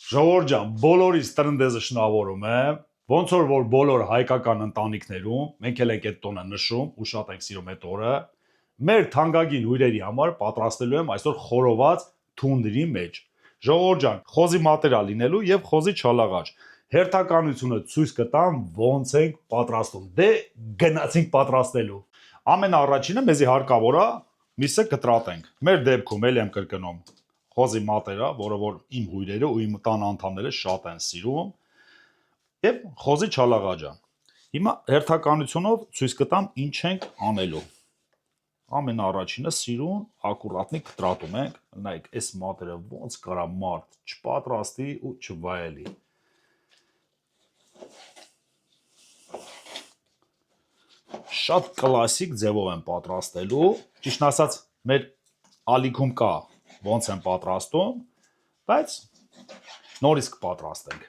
Ժողովուրդ ջան, բոլորիս տրնդեզը շնորհավորում եմ։ Ոնց որ բոլոր հայկական ընտանիքներում մենք էլ ենք այդ տոնը նշում ու շատ ենք սիրում այդ օրը։ Մեր թանկագին հյուրերի համար պատրաստելու եմ այսօր խորոված թունդրի մեջ։ Ժողովուրդ ջան, խոզի մատերիալ լինելու եւ խոզի չալաղաջ։ Հերթականությունը ցույց կտամ ոնց ենք պատրաստում։ Դե գնացինք պատրաստելու։ Ամենաառաջինը մեզի հարկավոր է միսը կտրատենք։ Մեր դեպքում էլ եմ կրկնում խոզի մատերը, որը որ իմ հյուրերը ու իմ տան անդամները շատ են սիրում, եւ խոզի չալաղաջը։ Հիմա հերթականությունով ցույց կտամ ինչ ենք անելու։ Ամենաառաջինը սիրուն ակուրատնի կտրատում ենք, նայեք, այս մատերը ոնց կարա մարդ չպատրաստի ու չվայելի։ Շատ կլասիկ ձևով եմ պատրաստելու, ճիշտ ասած, մեր ալիքում կա ոնց են պատրաստում, բայց նորից կպատրաստենք։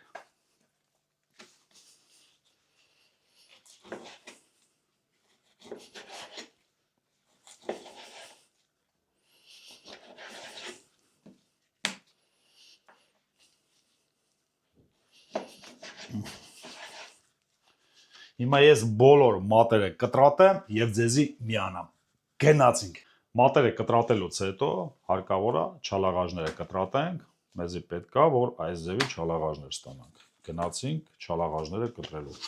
Հիմա ես բոլոր մատերը կտրատեմ եւ ձեզի միանամ։ Գնացինք։ Մատերը կտրատելուց հետո հարկավոր է չալաղաժները կտրատենք, մեզի պետք է որ այս ձևի չալաղաժներ ստանանք։ Գնացինք չալաղաժները կտրելու։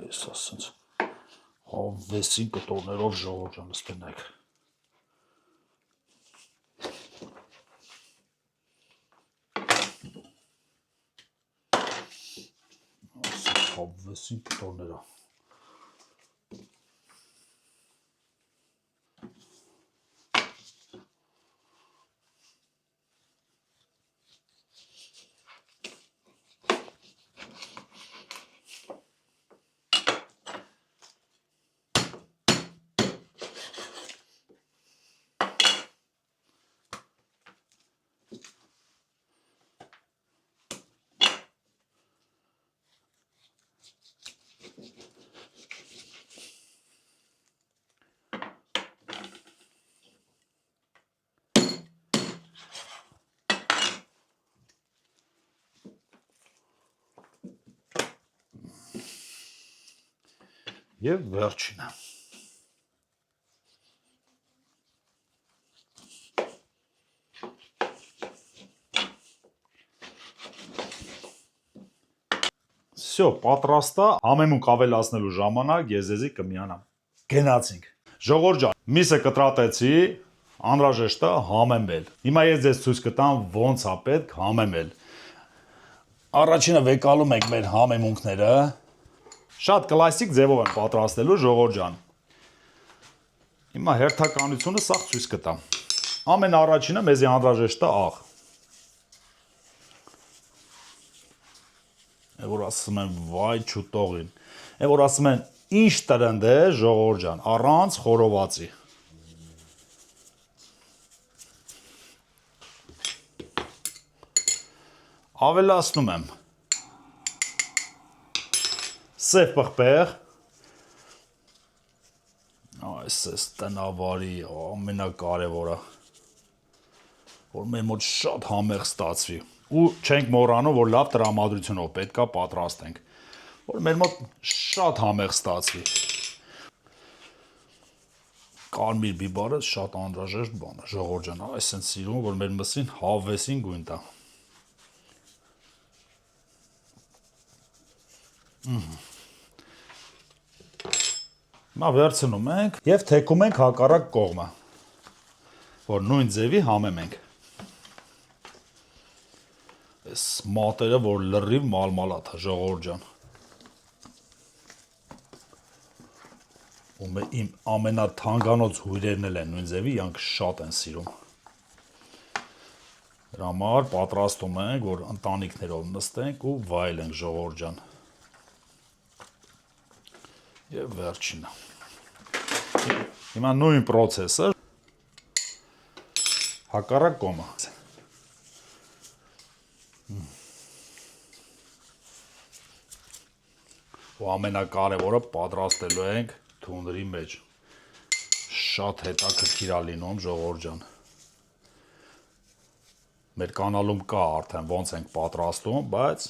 Այս ասած հավեսին կտորներով ժողովուրդ ջան ստենակ։ Հավեսին կտորներով։ Եվ վերջինը։ Всё, պատրաստ է, համեմունք ավելացնելու ժամանակ ես ձեզի կմիանամ։ Գնացինք։ Ժողովուրդ ջան, միսը կտրատեցի, անհրաժեշտ է համեմել։ Հիմա ես ձեզ ցույց կտամ ոնց է պետք համեմել։ Առաջինը վեկալում ենք մեր համեմունքները։ Շատ կլասիկ ձևով եմ պատրաստելու, ժողովուրդ ջան։ Հիմա հերթականությունը սա ցույց կտամ։ Ամենաառաջինը մեզի անհրաժեշտ է աղ։ Որ ասում են վայ չուտողին։ Որ ասում են ինչ տրընդ է, ժողովուրդ ջան, առանց խորովածի։ Ավելացնում եմ սև պղպեղ, այս էս տնավարի ամենակարևորը, որ մեր մոտ շատ համեղ ստացվի, ու չենք մոռանում, որ լավ տրամադրությունով պետք է պատրաստենք, որ մեր մոտ շատ համեղ ստացվի։ Կարմիր բիբարը շատ անհրաժեշտ բան է, ժողովուրդ ջան, այս են սիրում, որ մեր մսին հավեսին գույն տա։ Հիմա վերցնում ենք եւ թեքում ենք հակառակ կողմը, որ նույն ձևի համեմենք։ Այս մատերը, որ լրիվ մալմալատ է, ժողովուրդ ջան։ Ու իմ ամենաթանկանոց հյուրերն էլ են նույն ձևի, իրանք շատ են սիրում։ Դրա համար պատրաստում ենք, որ ընտանիքներով նստենք ու վայելենք, ժողովուրդ ջան։ Եվ վերջինը։ Հիմա նույն պրոցեսը հակառակ կողմը։ ամենակարևորը պատրաստելու ենք թունդրի մեջ։ Շատ հետաքրքիր է լինում, ժողովուրդ ջան։ Մեր կանալում կա արդեն ոնց ենք պատրաստում, բայց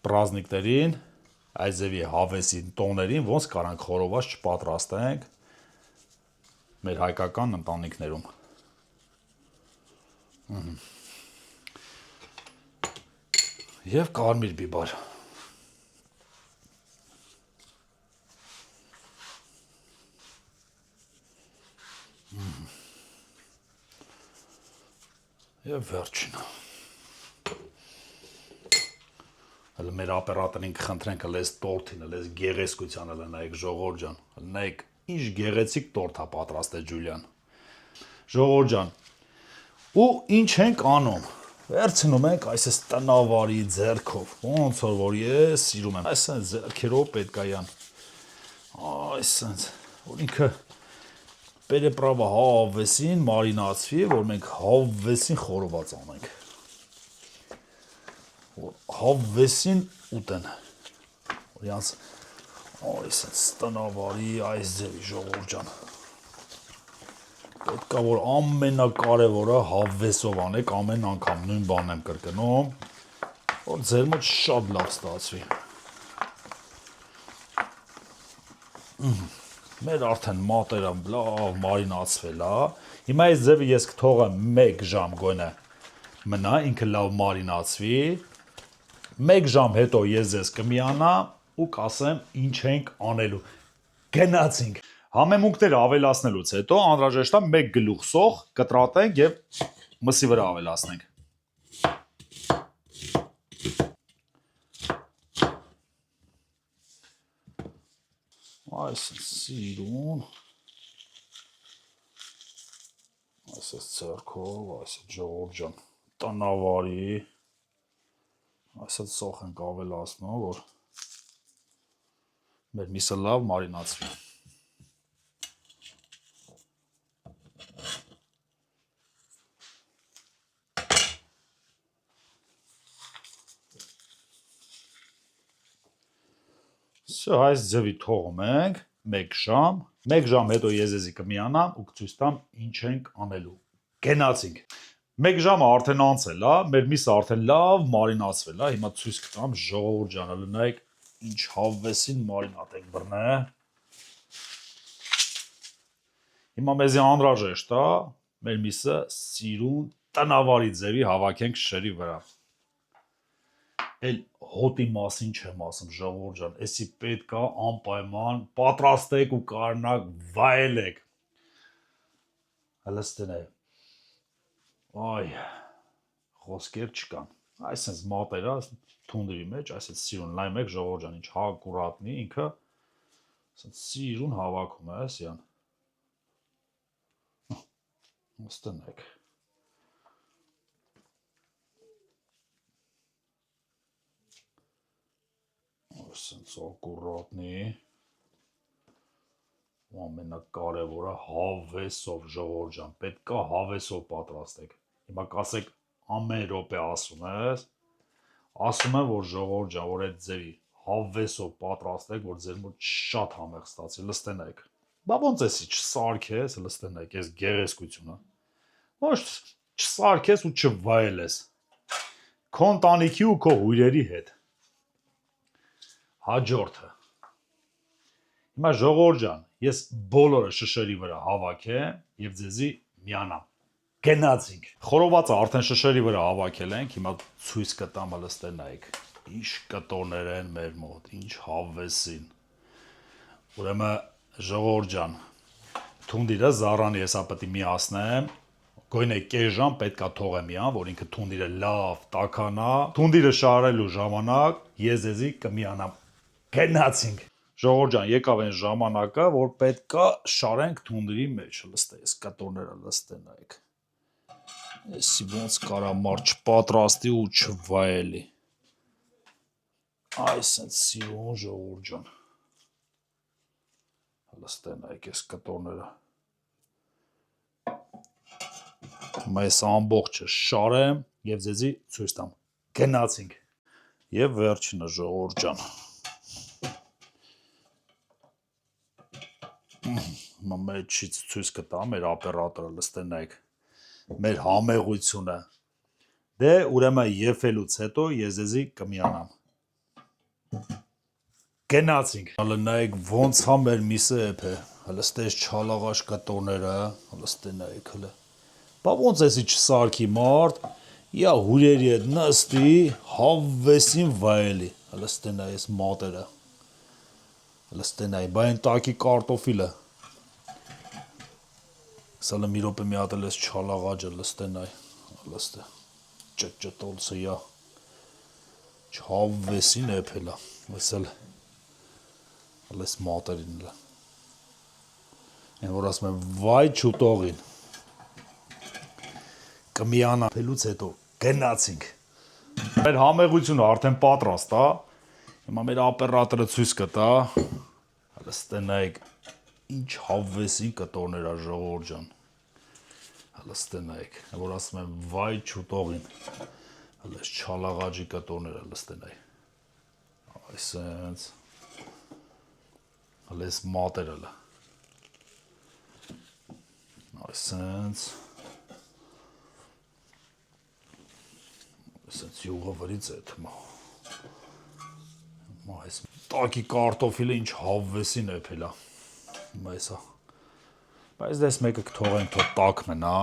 պրազնիկներին, այս ձևի հավեսին տոներին ոնց կարանք խորոված չպատրաստենք մեր հայկական ընտանիքներում։ Եվ կարմիր բիբար։ Եվ վերջինը։ Հələ մեր ապերատորին կխնդրենք հələ այս տորթին, հələ այս գեղեցկությանը լնայեք, ժողովուրդ ջան։ Լնայեք, ինչ գեղեցիկ տորթ է պատրաստել Ջուլիան։ Ժողովուրդ ջան։ Ու ինչ ենք անում։ Վերցնում ենք այս տնավարի ձեռքով։ Ոնց որ ես սիրում եմ։ Այսինքն ձեռքերով պետք է յան։ Այսինքն, որ ինքը պերեպրավը հավեսին մարինացվի, որ մենք հավեսին խորոված անենք։ Որ հավեսին ուտեն։ Որ յանց այսինքն տնավարի այս ձևի ժողովուրդ ջան։ Պետք է որ ամենակարևորը հավեսով անեք, ամեն անգամ նույն բանն եմ կրկնում, որ ձեր մոտ շատ լավ ստացվի։ Մեր արդեն մատերը լավ մարինացվել է։ Հիմա այս ձևը ես կթողեմ 1 ժամ գոնե մնա, ինքը լավ մարինացվի։ 1 ժամ հետո ես ձեզ կմիանամ ու կասեմ ինչ ենք անելու։ Գնացինք։ Համեմունքները ավելացնելուց հետո անհրաժեշտ է 1 գլուխ սոխ կտրատենք եւ մսի վրա ավելացնենք։ Այս սիրուն, այս ձեռքով, այս ժողովուրդ ջան, տնավարի, այս սոխ ենք ավելացնում, որ մեր միսը լավ մարինացվի։ Այս ձևի թողում ենք 1 ժամ, 1 ժամ հետո ես ձեզի կմիանամ ու կցույց տամ ինչ ենք անելու։ Գնացինք։ 1 ժամը արդեն անցել է, մեր միսը արդեն լավ մարինացվել է, հիմա ցույց կտամ ժողովուրդ ջանը, լնայեք ինչ հավեսին մարինատ ենք բռնել։ Հիմա մեզի անհրաժեշտ է մեր միսը սիրուն տնավարի ձևի հավաքենք շշերի վրա։ Էլ հոտի մասին չեմ ասում, ժողովուրդ ջան, էսի պետք է անպայման պատրաստեք ու կարողանաք վայելեք։ Հələ ստենայ։ Այ, խոսքեր չկան։ Այսպես մատերա թունդրի մեջ, այսպես սիրուն լայմ եք, ժողովուրդ ջան, ինչ հակուրատնի, ինքը սիրուն հավաքում է, այսյան։ Ստենայք։ Այսպես ակուրատնի, ու ամենակարևորը հավեսով, ժողովուրդ ջան, պետք է հավեսով պատրաստեք։ Հիմա կասեք ամեն րոպե ասում ես, ասում եմ, որ ժողովուրդ ջան, որ այդ ձևի հավեսով պատրաստեք, որ ձեր մոտ շատ համեղ ստացի, լստենայք։ Բա ոնց էսի չսարքես, լստենայք, այս գեղեցկությունը։ Ոչ չսարքես ու չվայելես։ Քո ընտանիքի ու քո հյուրերի հետ։ Հաջորդը։ Հիմա ժողովուրդ ջան, ես բոլորը շշերի վրա հավաքեմ եւ ձեզի միանամ։ Գնացինք։ Խորովածը արդեն շշերի վրա հավաքել ենք, հիմա ցույց կտամ լստենայք։ Ինչ կտորներ են մեր մոտ, ինչ հավեսին։ Ուրեմն ժողովուրդ ջան, թունդիրը զառանի հեսա պետք է միացնեմ։ Գոյնե կես ժամ պետք է թողեմ միան, որ ինքը թունդիրը լավ տաքանա։ Թունդիրը շարելու ժամանակ ես ձեզի կմիանամ։ Գնացինք։ Ժողովուրդ ջան, եկավ այն ժամանակը, որ պետք է շարենք թունդրի մեջ, լստեես, կտորները լստենայք։ Էսի ոնց կարա մարդ չպատրաստի ու չվայելի։ Այսենց սիրուն ժողովուրդ ջան։ Լստենայք այս կտորները։ Հիմա այս ամբողջը շարեմ եւ ձեզի ցույց տամ։ Գնացինք։ Եվ վերջինը ժողովուրդ ջան։ Մեջից ցույց կտա մեր օպերատորը լստենայք մեր համեղությունը։ Դե ուրեմն եփելուց հետո ես ձեզի կմիանամ։ Գնացինք։ Հələ նայեք ոնց է մեր միսը էփ է։ Հələ ստես չալաղաշ կտորները, հələ ստենայեք հələ։ Բա ոնց էսի չսարքի մարդ, իա հուրերի հետ նստի, հավեսին վայելի։ Հələ ստենայ էս մատերը։ Հələ ստենայ, բա այն տակի կարտոֆիլը։ Սալը մի րոպե մի հատ էլ էս չալաղաջը լստենայ, հələ ստե։ Ճճտոլցը իա։ Չհավեսին էփելա։ Էսել Լես մատերին լա։ Են որ ասում եմ վայ չուտողին։ Կմիանա փելուց հետո գնացինք։ Մեր համեղությունը արդեն պատրաստ է։ Հիմա մեր օպերատորը ցույց կտա։ Հələ ստենայք ինչ հավեսին կտորներ է ժողովուրդ ջան։ Հələ ստենայք, որ ասում եմ վայ չուտողին։ Հələ չալաղաջի կտորները լստենայ։ Այսենց Հələ էս մատերը լա։ Այսենց յուղը վրից է թմա։ Այս տակի կարտոֆիլը ինչ հավեսին է փելա։ Այսա։ Բայց դες մեկը կթողենք թող տակ մնա։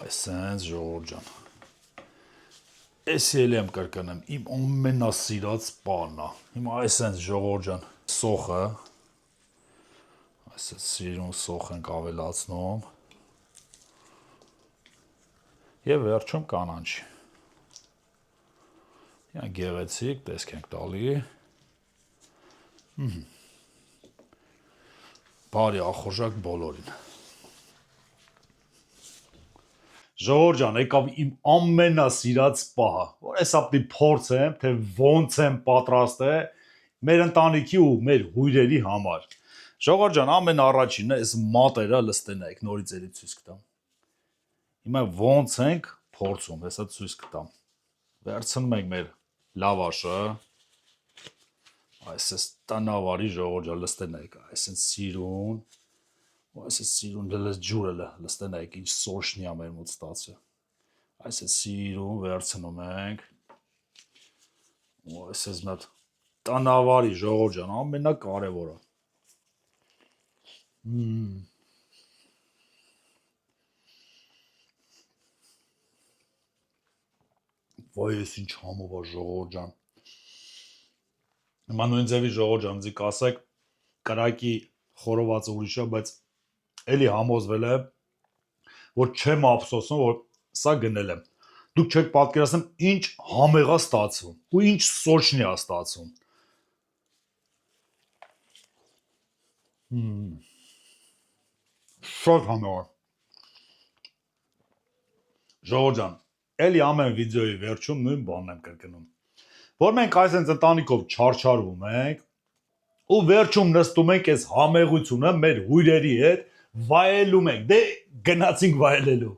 Այսենց ժողովուրդ ջան։ Էսի էլ եմ կրկնեմ, իմ ամենասիրած բանն է։ Հիմա այսենց ժողովուրդ ջան, սոխը այսպես սիրուն սոխ ենք ավելացնում եւ վերջում կանանչի։ Յան գեղեցիկ, տեսք ենք տալի։ Բարի ախորժակ բոլորին։ Ժողովուրդ ջան, եկավ իմ ամենասիրած պահը, որ հեսա պիտի փորձեմ, թե ոնց եմ պատրաստել մեր ընտանիքի ու մեր հյուրերի համար։ Ժողովուրդ ջան, ամեն առաջինը այս մատերը լստենայք, նորից էլի ցույց կտամ։ Հիմա ոնց ենք փորձում, հեսա ցույց կտամ։ Վերցնում ենք մեր լավաշը, այսպես տնավարի ժողովուրդ ջան, լստենայք, այսպես սիրուն, այսպես սիրուն դելս ջուրը լստենայք, ինչ սոշնի է մեր մոտ ստացը։ Այսպես սիրուն վերցնում ենք։ Այսպես մատ տնավարի ժողովուրդ ջան, ամենակարևորը։ Վայ, ես ինչ համով է ժողովուրդ ջան։ Հիմա նույն ձևի ժողովուրդ ջան, ձի կասեք կրակի խորովածը ուրիշ է, բայց էլի համոզվել եմ, որ չեմ ափսոսում, որ սա գնել եմ։ Դուք չեք պատկերացնում ինչ համեղ է ստացվում ու ինչ սոշնի է ստացվում։ Շատ համեղ է։ Ժողովուրդ ջան, էլի ամեն վիդեոյի վերջում նույն բանն եմ կրկնում, որ մենք այսպես ընտանիքով չարչարվում ենք ու վերջում նստում ենք այս համեղությունը մեր հյուրերի հետ վայելում ենք, դե գնացինք վայելելու։